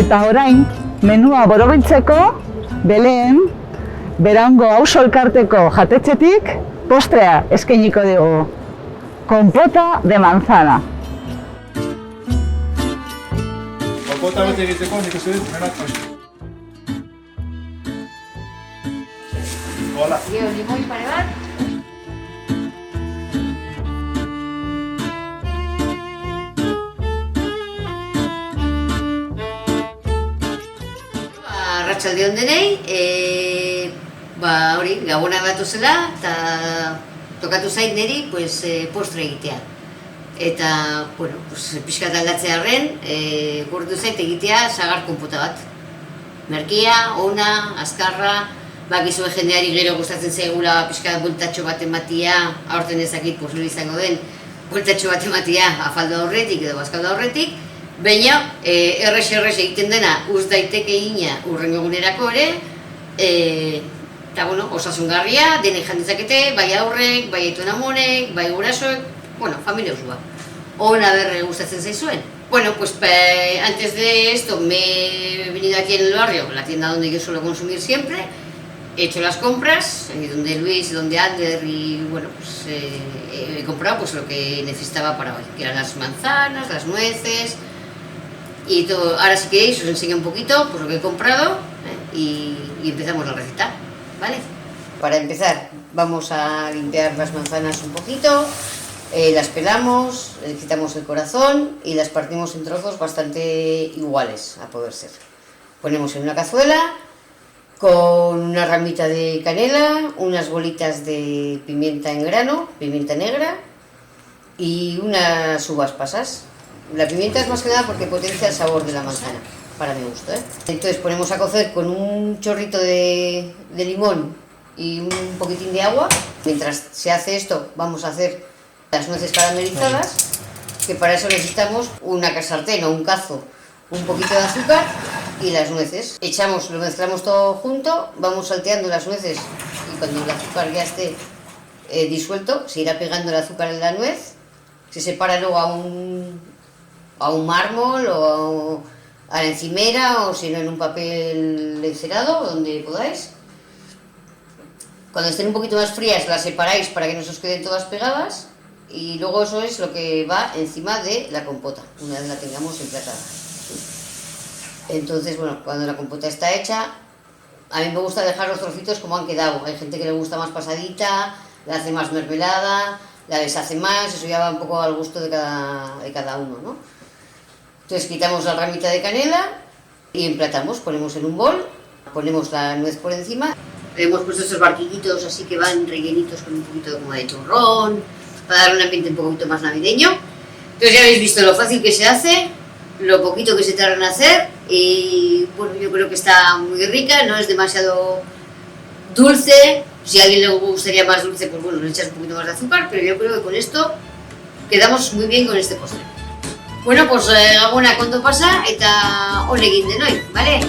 Eta orain, menua borobiltzeko, Belen, Berango auzo elkarteko jatetxetik, postrea eskainiko dugu. Kompota de manzana. Kompota bat egiteko, nik uste dut, menak hola. Gero, limoi pare bat. Arratsalde on denei, hori, gabona batu zela, eta tokatu zait niri, postre egitea. Eta, pixkat aldatzearren, gurtu zait egitea sagar konpota bat. Merkia, ona, azkarra, bakizue jendeari gero gustatzen zaigula pixkat bultatxo bat ematia, aurten ezakit posible izango den, bultatxo bat ematia afaldo aurretik edo bazkaldo aurretik, baina errex egiten dena uz daiteke egina hurrengo egunerako ere, eta osasungarria, denek janditzakete, bai aurrek, bai aituen amonek, bai gurasoek, familia osua. Ona berre gustatzen zaizuen. Antes de esto me he venido aquí en el barrio, la tienda donde yo suelo consumir siempre, he hecho las compras, donde Luis, donde Ander y he comprado lo que necesitaba para hoy, que eran las manzanas, las nueces y todo. Ahora si queréis os enseño un poquito lo que he comprado y empezamos la receta, ¿vale? Para empezar vamos a limpiar las manzanas un poquito, las pelamos, le quitamos el corazón y las partimos en trozos bastante iguales a poder ser. Ponemos en una cazuela con una ramita de canela, unas bolitas de pimienta en grano, pimienta negra y unas uvas pasas. La pimienta es más que nada porque potencia el sabor de la manzana, para mi gusto, Entonces ponemos a cocer con un chorrito de limón y un poquitín de agua. Mientras se hace esto, vamos a hacer las nueces caramelizadas, que para eso necesitamos una sartén o un cazo, un poquito de azúcar y las nueces. Lo mezclamos todo junto, vamos salteando las nueces y cuando el azúcar ya esté disuelto, se irá pegando el azúcar en la nuez, se separa luego a un mármol o a la encimera o si no en un papel encerado, donde podáis. Cuando estén un poquito más frías las separáis para que no se os queden todas pegadas y luego eso es lo que va encima de la compota, una vez la tengamos emplatada. Entonces, cuando la compota está hecha, a mí me gusta dejar los trocitos como han quedado. Hay gente que le gusta más pasadita, la hace más mermelada, la deshace más, eso ya va un poco al gusto de cada uno, ¿no? Entonces quitamos la ramita de canela y emplatamos, ponemos en un bol, ponemos la nuez por encima. Hemos puesto estos barquillitos así que van rellenitos con un poquito como de turrón, para dar un ambiente un poquito más navideño. Entonces ya habéis visto lo fácil que se hace, lo poquito que se tarda en hacer y yo creo que está muy rica, no es demasiado dulce. Si a alguien le gustaría más dulce, le echas un poquito más de azúcar, pero yo creo que con esto quedamos muy bien con este postre. Gabona kondo pasa eta on egin denoi, bale?